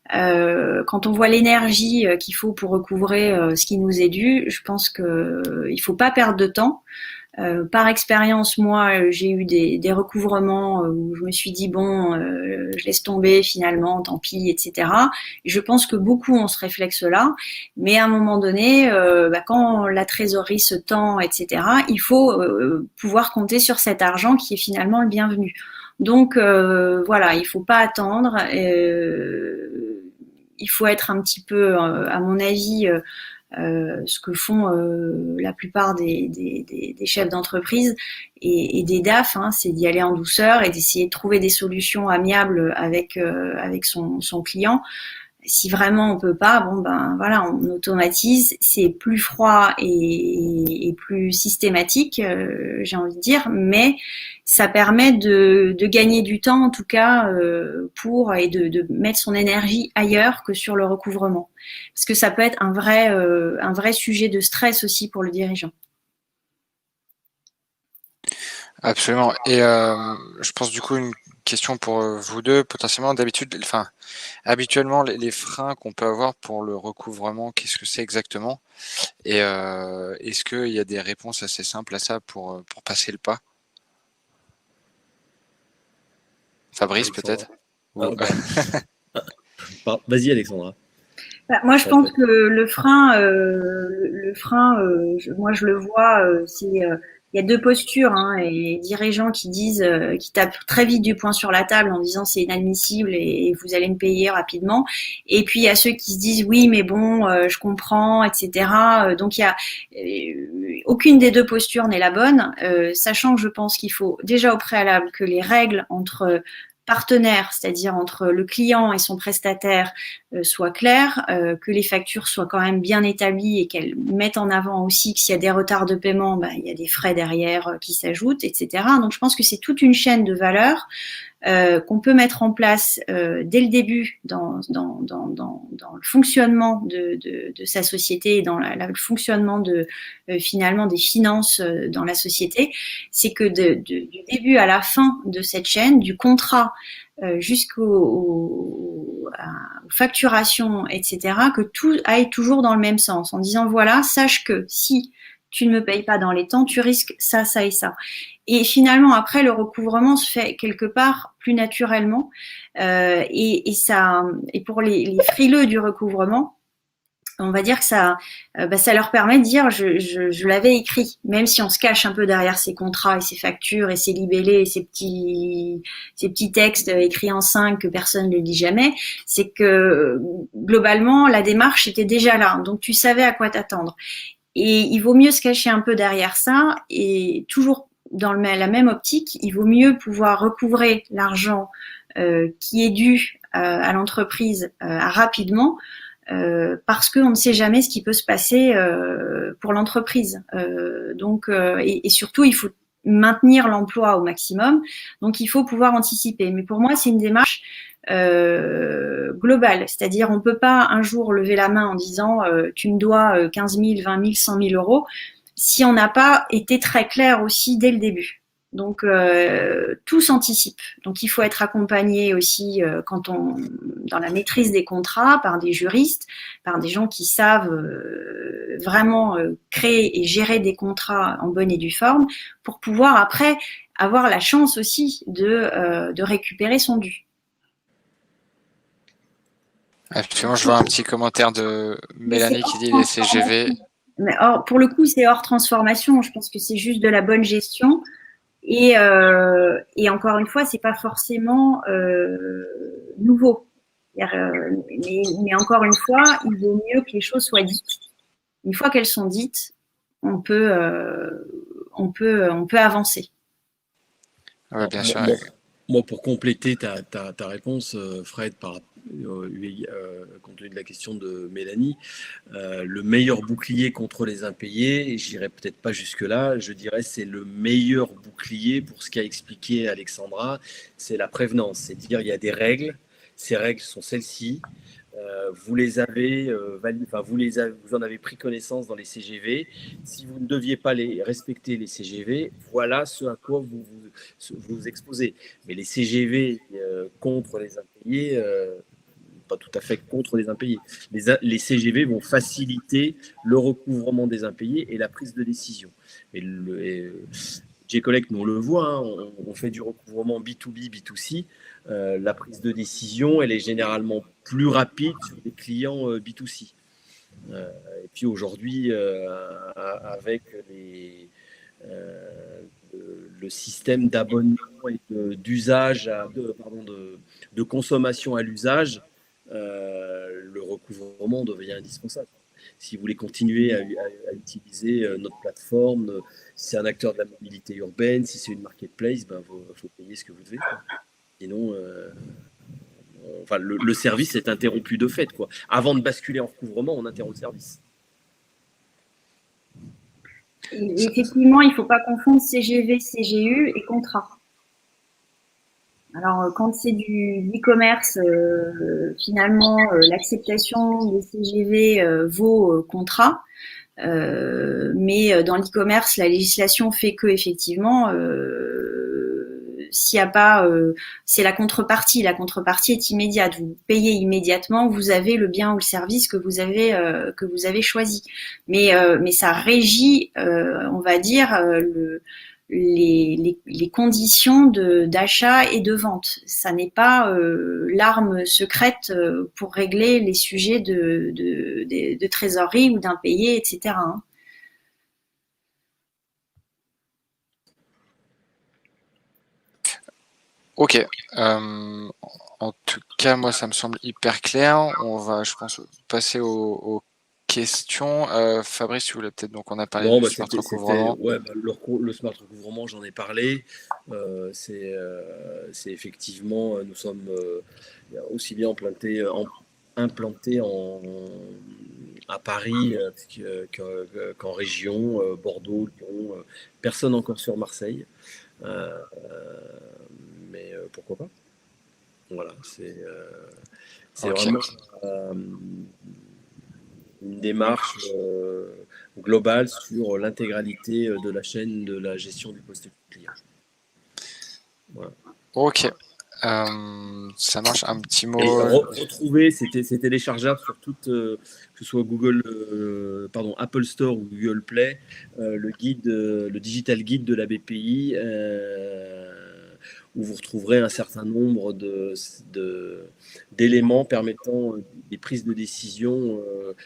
Quand on voit l'énergie qu'il faut pour recouvrer ce qui nous est dû, je pense qu'il faut pas perdre de temps. Par expérience, moi, j'ai eu des recouvrements où je me suis dit bon, je laisse tomber finalement, tant pis, etc. Et je pense que beaucoup ont ce réflexe-là, mais à un moment donné, quand la trésorerie se tend, etc., il faut pouvoir compter sur cet argent qui est finalement le bienvenu. Donc voilà, il faut pas attendre. Il faut être un petit peu, à mon avis, ce que font la plupart des chefs d'entreprise et des DAF, hein, c'est d'y aller en douceur et d'essayer de trouver des solutions amiables avec son client. Si vraiment on peut pas, bon ben voilà, on automatise, c'est plus froid et plus systématique, j'ai envie de dire, mais ça permet de gagner du temps en tout cas et de mettre son énergie ailleurs que sur le recouvrement, parce que ça peut être un vrai sujet de stress aussi pour le dirigeant. Absolument. Et je pense du coup une question pour vous deux potentiellement. Habituellement les freins qu'on peut avoir pour le recouvrement, qu'est-ce que c'est exactement? Et est-ce qu'il y a des réponses assez simples à ça pour passer le pas? Fabrice, peut-être? Vas-y, Alexandra. Moi, je pense que le frein, moi je le vois, il y a deux postures, hein, et dirigeants qui qui tapent très vite du poing sur la table en disant c'est inadmissible et vous allez me payer rapidement. Et puis il y a ceux qui se disent oui, mais bon, je comprends, etc. Donc il y a aucune des deux postures n'est la bonne, sachant que je pense qu'il faut déjà au préalable que les règles entre partenaires, c'est-à-dire entre le client et son prestataire, soient claires, que les factures soient quand même bien établies et qu'elles mettent en avant aussi que s'il y a des retards de paiement, il y a des frais derrière qui s'ajoutent, etc. Donc je pense que c'est toute une chaîne de valeur qu'on peut mettre en place dès le début dans le fonctionnement de sa société et dans le fonctionnement finalement des finances dans la société. C'est que du début à la fin de cette chaîne, du contrat jusqu'aux facturations, etc., que tout aille toujours dans le même sens, en disant voilà, sache que si tu ne me payes pas dans les temps, tu risques ça, ça et ça. Et finalement, après, le recouvrement se fait quelque part plus naturellement. Et pour les frileux du recouvrement, on va dire que ça leur permet de dire je l'avais écrit, même si on se cache un peu derrière ces contrats et ces factures et ces libellés et ces petits textes écrits en 5 que personne ne lit jamais. C'est que globalement la démarche était déjà là, donc tu savais à quoi t'attendre. Et il vaut mieux se cacher un peu derrière ça et toujours dans la même optique, il vaut mieux pouvoir recouvrer l'argent qui est dû à l'entreprise rapidement parce qu'on ne sait jamais ce qui peut se passer pour l'entreprise. Et surtout, il faut maintenir l'emploi au maximum. Donc, il faut pouvoir anticiper. Mais pour moi, c'est une démarche globale. C'est-à-dire, on ne peut pas un jour lever la main en disant tu me dois 15 000, 20 000, 100 000 euros si on n'a pas été très clair aussi dès le début. Donc, tout s'anticipe. Donc, il faut être accompagné aussi dans la maîtrise des contrats par des juristes, par des gens qui savent vraiment créer et gérer des contrats en bonne et due forme pour pouvoir après avoir la chance aussi de récupérer son dû. Actuellement, je vois un petit commentaire de Mélanie qui dit les CGV. Mais pour le coup, c'est hors transformation. Je pense que c'est juste de la bonne gestion. Et encore une fois, c'est pas forcément nouveau. Mais encore une fois, il vaut mieux que les choses soient dites. Une fois qu'elles sont dites, on peut avancer. Ouais, bien sûr. Moi, pour compléter ta réponse, Fred, compte tenu de la question de Mélanie, le meilleur bouclier contre les impayés, et j'irai peut-être pas jusque-là, je dirais c'est le meilleur bouclier pour ce qu'a expliqué Alexandra, c'est la prévenance. C'est dire il y a des règles, ces règles sont celles-ci. Vous les avez, vous en avez pris connaissance dans les CGV. Si vous ne deviez pas les respecter, les CGV, voilà ce à quoi vous vous exposez. Mais les CGV contre les impayés, pas tout à fait contre les impayés. Les CGV vont faciliter le recouvrement des impayés et la prise de décision. J-Collect, nous on le voit, hein, on fait du recouvrement B2B, B2C. La prise de décision, elle est généralement plus rapide sur des clients B2C. Et puis aujourd'hui, avec le système d'abonnement et d'usage, de consommation à l'usage, le recouvrement devient indispensable. Si vous voulez continuer à utiliser notre plateforme, si c'est un acteur de la mobilité urbaine, si c'est une marketplace, faut payer ce que vous devez. Sinon, le service est interrompu de fait. Avant de basculer en recouvrement, on interrompt le service. Et effectivement, il ne faut pas confondre CGV, CGU et contrat. Alors, quand c'est du e-commerce, finalement, l'acceptation des CGV vaut contrat. Mais dans l'e-commerce, la législation fait que effectivement, s'il n'y a pas, c'est la contrepartie. La contrepartie est immédiate. Vous payez immédiatement, vous avez le bien ou le service que vous avez choisi. Mais ça régit, on va dire, les conditions d'achat et de vente. Ça n'est pas l'arme secrète pour régler les sujets de trésorerie ou d'impayés, etc. Hein. Ok. En tout cas, moi, ça me semble hyper clair. On va, je pense, passer aux questions. Fabrice, si vous voulez peut-être, donc on a parlé du smart recouvrement. Le smart recouvrement, j'en ai parlé. C'est effectivement, nous sommes aussi bien implantés à Paris qu'en région, Bordeaux, Lyon. Personne encore sur Marseille. Mais pourquoi pas? Voilà, c'est Okay. vraiment une démarche globale sur l'intégralité de la chaîne de la gestion du poste client. Voilà. Ok. Ça marche. Un petit mot. Et retrouver, c'était téléchargeable sur toutes, que ce soit Apple Store ou Google Play, le digital guide de la BPI, où vous retrouverez un certain nombre d'éléments permettant des prises de décision.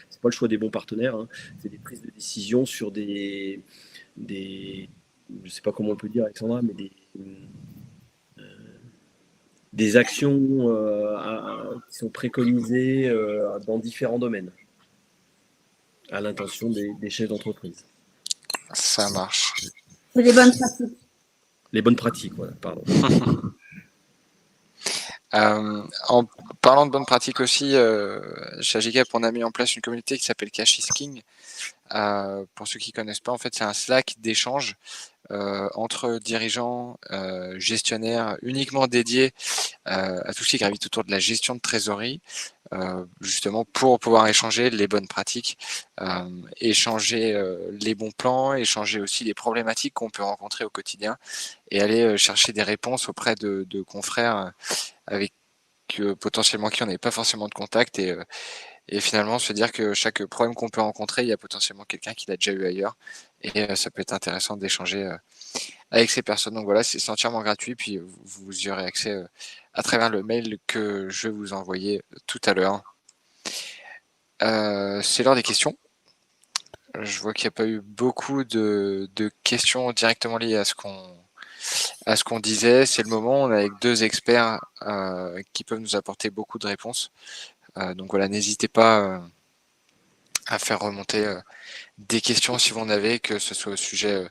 C'est pas le choix des bons partenaires, hein, c'est des prises de décision sur des je sais pas comment on peut dire, Alexandra, mais des actions qui sont préconisées dans différents domaines à l'intention des chefs d'entreprise. Ça marche. C'est des bonnes pratiques. Les bonnes pratiques, voilà, pardon. En parlant de bonnes pratiques aussi, chez Agicap, on a mis en place une communauté qui s'appelle Cash is King. Pour ceux qui connaissent pas, en fait, c'est un Slack d'échange entre dirigeants, gestionnaires, uniquement dédié à tout ce qui gravite autour de la gestion de trésorerie, justement pour pouvoir échanger les bonnes pratiques, échanger les bons plans, échanger aussi les problématiques qu'on peut rencontrer au quotidien et aller chercher des réponses auprès de confrères avec potentiellement qui on n'avait pas forcément de contact et finalement se dire que chaque problème qu'on peut rencontrer, il y a potentiellement quelqu'un qui l'a déjà eu ailleurs et ça peut être intéressant d'échanger avec ces personnes. Donc voilà, c'est entièrement gratuit, puis vous y aurez accès à travers le mail que je vais vous envoyer tout à l'heure. C'est l'heure des questions. Je vois qu'il n'y a pas eu beaucoup de questions directement liées à ce qu'on disait. C'est le moment, on est avec deux experts qui peuvent nous apporter beaucoup de réponses. Donc voilà, n'hésitez pas à faire remonter des questions si vous en avez, que ce soit au sujet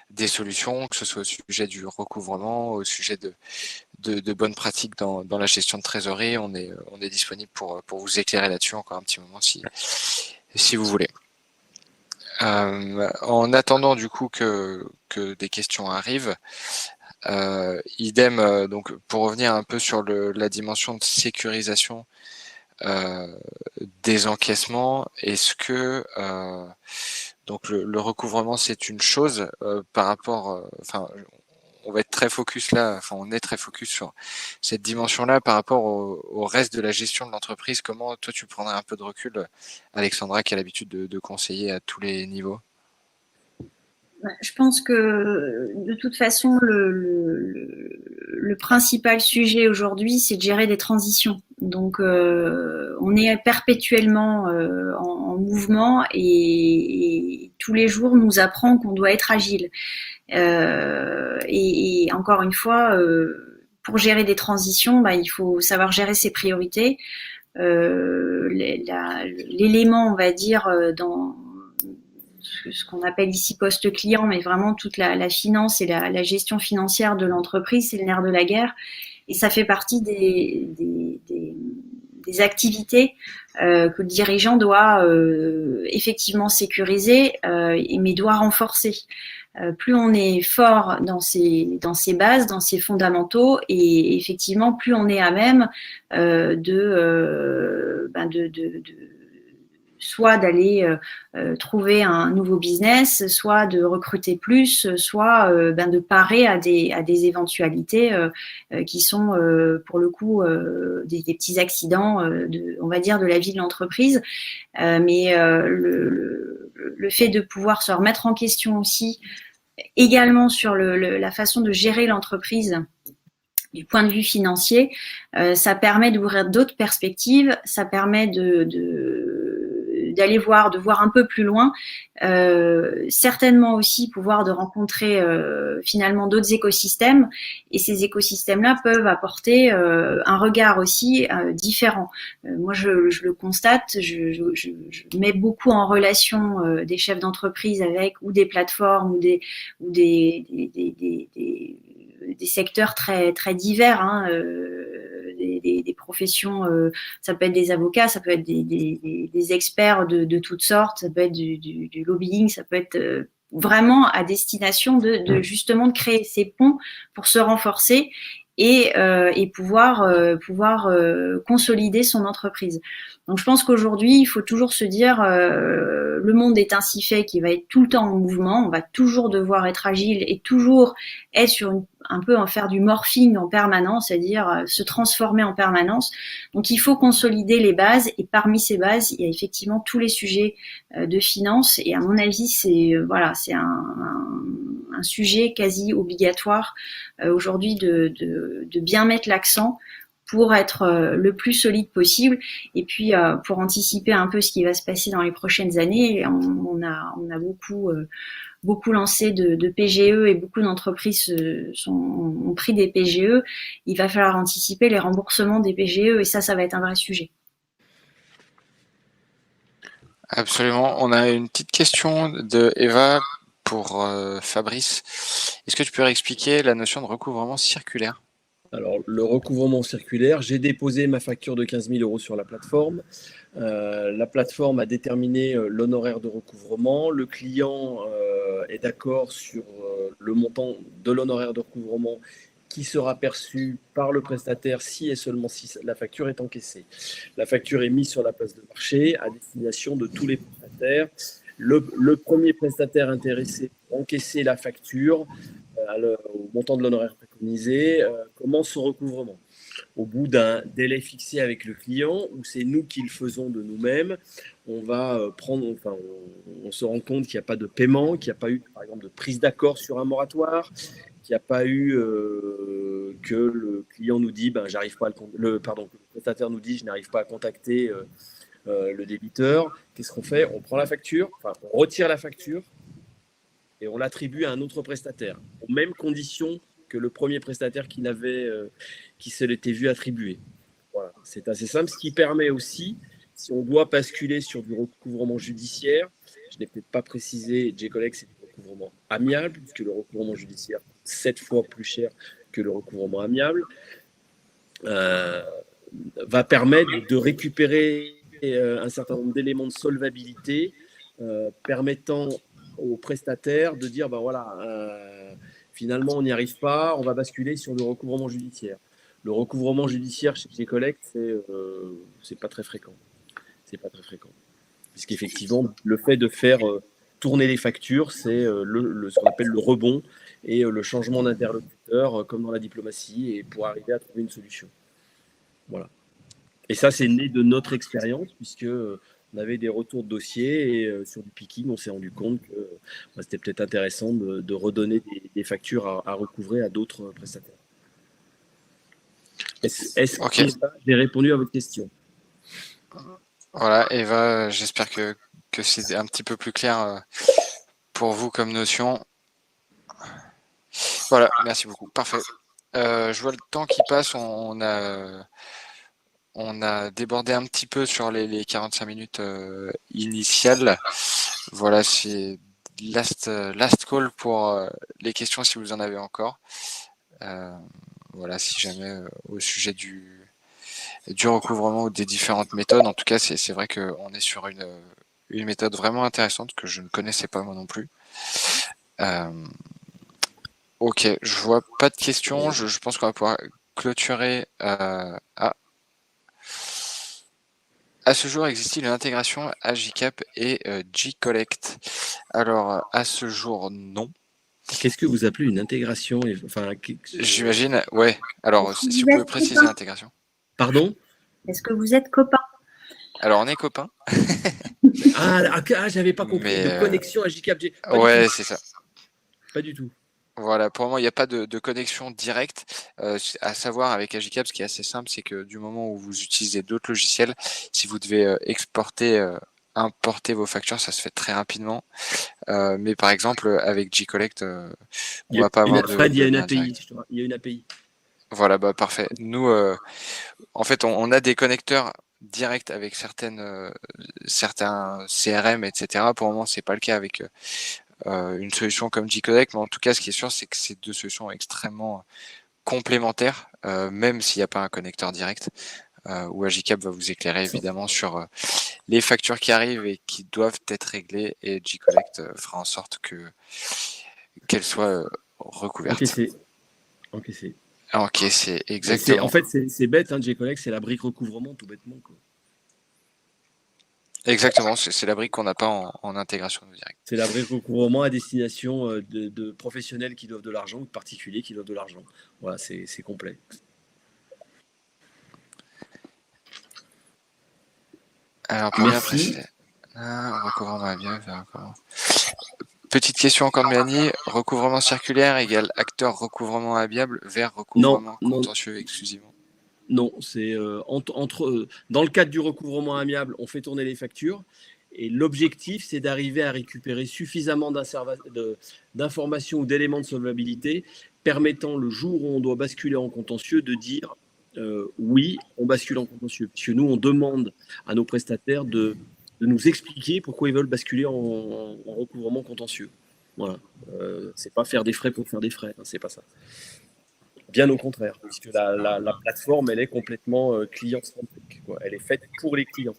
des solutions, que ce soit au sujet du recouvrement, au sujet de bonnes pratiques dans la gestion de trésorerie. On est disponible pour vous éclairer là-dessus encore un petit moment si vous voulez. En attendant du coup que des questions arrivent, idem, donc pour revenir un peu sur la dimension de sécurisation des encaissements, est-ce que donc le recouvrement c'est une chose par rapport, enfin on va être très focus là, enfin on est très focus sur cette dimension-là par rapport au reste de la gestion de l'entreprise. Comment toi tu prendrais un peu de recul, Alexandra, qui a l'habitude de conseiller à tous les niveaux? Je pense que de toute façon, le principal sujet aujourd'hui, c'est de gérer des transitions. Donc, on est perpétuellement en mouvement et tous les jours nous apprend qu'on doit être agile. Et encore une fois, pour gérer des transitions, il faut savoir gérer ses priorités. L'élément, on va dire, dans ce qu'on appelle ici poste client, mais vraiment toute la finance et la gestion financière de l'entreprise, c'est le nerf de la guerre. Et ça fait partie des activités que le dirigeant doit effectivement sécuriser, mais doit renforcer. Plus on est fort dans ses bases, dans ses fondamentaux, et effectivement, plus on est à même soit d'aller trouver un nouveau business, soit de recruter plus, soit de parer à des éventualités qui sont pour le coup des petits accidents on va dire de la vie de l'entreprise. Mais le fait de pouvoir se remettre en question aussi également sur la façon de gérer l'entreprise du point de vue financier, ça permet d'ouvrir d'autres perspectives, ça permet d'aller voir, de voir un peu plus loin, certainement aussi pouvoir de rencontrer finalement d'autres écosystèmes, et ces écosystèmes-là peuvent apporter un regard aussi différent. Moi, je le constate, je mets beaucoup en relation des chefs d'entreprise avec ou des plateformes ou des secteurs très très divers, hein, des professions, ça peut être des avocats, ça peut être des experts de toutes sortes, ça peut être du lobbying, ça peut être vraiment à destination de justement de créer ces ponts pour se renforcer et pouvoir consolider son entreprise. Donc je pense qu'aujourd'hui, il faut toujours se dire le monde est ainsi fait qu'il va être tout le temps en mouvement, on va toujours devoir être agile et toujours être sur un peu en faire du morphing en permanence, c'est-à-dire se transformer en permanence. Donc, il faut consolider les bases et parmi ces bases, il y a effectivement tous les sujets de finance et à mon avis, c'est un sujet quasi obligatoire aujourd'hui de bien mettre l'accent pour être le plus solide possible. Et puis, pour anticiper un peu ce qui va se passer dans les prochaines années, on a beaucoup lancé de PGE et beaucoup d'entreprises ont pris des PGE. Il va falloir anticiper les remboursements des PGE et ça va être un vrai sujet. Absolument. On a une petite question de Eva pour Fabrice. Est-ce que tu peux réexpliquer la notion de recouvrement circulaire ? Alors, le recouvrement circulaire, j'ai déposé ma facture de 15 000 € sur la plateforme. La plateforme a déterminé l'honoraire de recouvrement. Le client est d'accord sur le montant de l'honoraire de recouvrement qui sera perçu par le prestataire si et seulement si la facture est encaissée. La facture est mise sur la place de marché à destination de tous les prestataires. Le premier prestataire intéressé pour encaisser la facture au montant de l'honoraire préconisé commence son recouvrement. Au bout d'un délai fixé avec le client, où c'est nous qui le faisons de nous-mêmes, on se rend compte qu'il n'y a pas de paiement, qu'il n'y a pas eu, par exemple, de prise d'accord sur un moratoire, qu'il n'y a pas eu que le client nous dit, que le prestataire nous dit, je n'arrive pas à contacter le débiteur. Qu'est-ce qu'on fait ? On prend la facture, on retire la facture et on l'attribue à un autre prestataire, aux mêmes conditions que le premier prestataire qui se l'était vu attribuer. Voilà, c'est assez simple, ce qui permet aussi, si on doit basculer sur du recouvrement judiciaire, je n'ai peut-être pas précisé, J-Collect, c'est du recouvrement amiable, puisque le recouvrement judiciaire coûte 7 fois plus cher que le recouvrement amiable, va permettre de récupérer un certain nombre d'éléments de solvabilité permettant aux prestataires de dire finalement on n'y arrive pas, on va basculer sur le recouvrement judiciaire. Le recouvrement judiciaire chez J-Collect, c'est pas très fréquent. C'est pas très fréquent. Puisqu'effectivement, le fait de faire tourner les factures, c'est ce qu'on appelle le rebond et le changement d'interlocuteur, comme dans la diplomatie, et pour arriver à trouver une solution. Voilà. Et ça, c'est né de notre expérience, puisque on avait des retours de dossiers et sur du picking, on s'est rendu compte que c'était peut-être intéressant de redonner des factures à recouvrer à d'autres prestataires. Est-ce que j'ai répondu à votre question ? Voilà, Eva, j'espère que c'est un petit peu plus clair pour vous comme notion. Voilà, merci beaucoup. Parfait. Je vois le temps qui passe, on a débordé un petit peu sur les 45 minutes initiales. Voilà, c'est last call pour les questions si vous en avez encore. Voilà, si jamais au sujet du recouvrement ou des différentes méthodes. En tout cas, c'est vrai qu'on est sur une méthode vraiment intéressante que je ne connaissais pas moi non plus. Ok, je vois pas de questions. Je pense qu'on va pouvoir clôturer. À ce jour, existe-t-il une intégration AgiCap et J-Collect ? Alors, à ce jour, non. Qu'est-ce que vous appelez une intégration ? J'imagine, ouais. Alors, si vous pouvez préciser l'intégration. Pardon ? Est-ce que vous êtes copains ? Alors, on est copains. J'avais pas compris. Mais, de connexion AgiCap. Ouais, c'est ça. Pas du tout. Voilà, pour le moment, il n'y a pas de connexion directe. À savoir, avec AgiCap, ce qui est assez simple, c'est que du moment où vous utilisez d'autres logiciels, si vous devez importer vos factures, ça se fait très rapidement. Mais par exemple, avec J-Collect, on va pas avoir de... Il y a une API. Il y a une API. Voilà, parfait. Nous, en fait, on a des connecteurs directs avec certains CRM, etc. Pour le moment, c'est pas le cas avec une solution comme J-Collect, mais en tout cas, ce qui est sûr, c'est que ces deux solutions sont extrêmement complémentaires, même s'il n'y a pas un connecteur direct, où AgiCap va vous éclairer évidemment sur les factures qui arrivent et qui doivent être réglées, et J-Collect fera en sorte qu'elles soient recouvertes. Encaissé. Encaissé, exactement. En fait, c'est bête, J-Collect, c'est la brique recouvrement, tout bêtement, quoi. Exactement, c'est la brique qu'on n'a pas en intégration de direct. C'est la brique recouvrement à destination de professionnels qui doivent de l'argent ou de particuliers qui doivent de l'argent. Voilà, c'est complet. Alors, pour bien Merci. préciser. Recouvrement à bien. Petite question encore de Mélanie. Recouvrement circulaire égale acteur recouvrement amiable vers recouvrement contentieux exclusivement. Non, c'est dans le cadre du recouvrement amiable, on fait tourner les factures. Et l'objectif, c'est d'arriver à récupérer suffisamment d'informations ou d'éléments de solvabilité permettant, le jour où on doit basculer en contentieux, de dire oui, on bascule en contentieux. Puisque nous, on demande à nos prestataires de nous expliquer pourquoi ils veulent basculer en recouvrement contentieux. Voilà. C'est pas faire des frais pour faire des frais, hein, c'est pas ça. Bien au contraire, puisque la plateforme, elle est complètement client-centrique. Elle est faite pour les clients,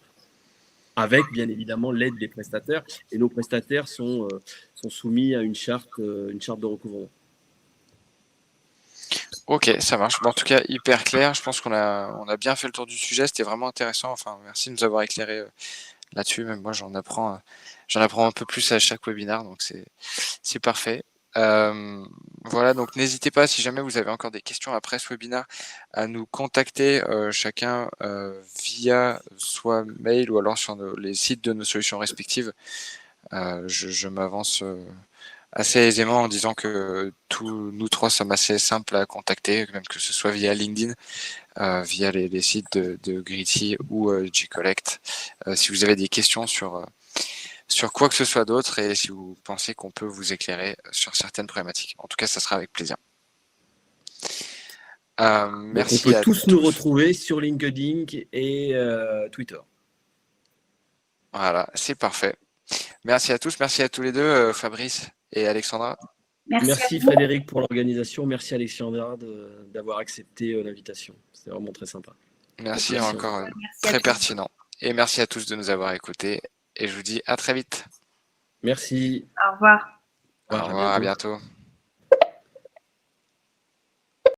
avec bien évidemment l'aide des prestataires. Et nos prestataires sont soumis à une charte de recouvrement. Ok, ça marche. Bon, en tout cas, hyper clair. Je pense qu'on a bien fait le tour du sujet. C'était vraiment intéressant. Enfin, merci de nous avoir éclairé là-dessus. Même moi, j'en apprends un peu plus à chaque webinaire, donc c'est parfait. Voilà, donc n'hésitez pas, si jamais vous avez encore des questions après ce webinaire, à nous contacter chacun via soit mail ou alors sur les sites de nos solutions respectives. Je m'avance assez aisément en disant que nous trois sommes assez simples à contacter, même que ce soit via LinkedIn, via les sites de Gritty ou Gcollect. Si vous avez des questions sur quoi que ce soit d'autre et si vous pensez qu'on peut vous éclairer sur certaines problématiques. En tout cas, ça sera avec plaisir. Merci. On peut tous nous retrouver sur LinkedIn et Twitter. Voilà, c'est parfait. Merci à tous, merci à tous les deux, Fabrice et Alexandra. Merci Frédéric pour l'organisation, merci Alexandra d'avoir accepté l'invitation. C'était vraiment très sympa. Merci encore, très pertinent. Et merci à tous de nous avoir écoutés. Et je vous dis à très vite. Merci. Au revoir. Au revoir, à bientôt.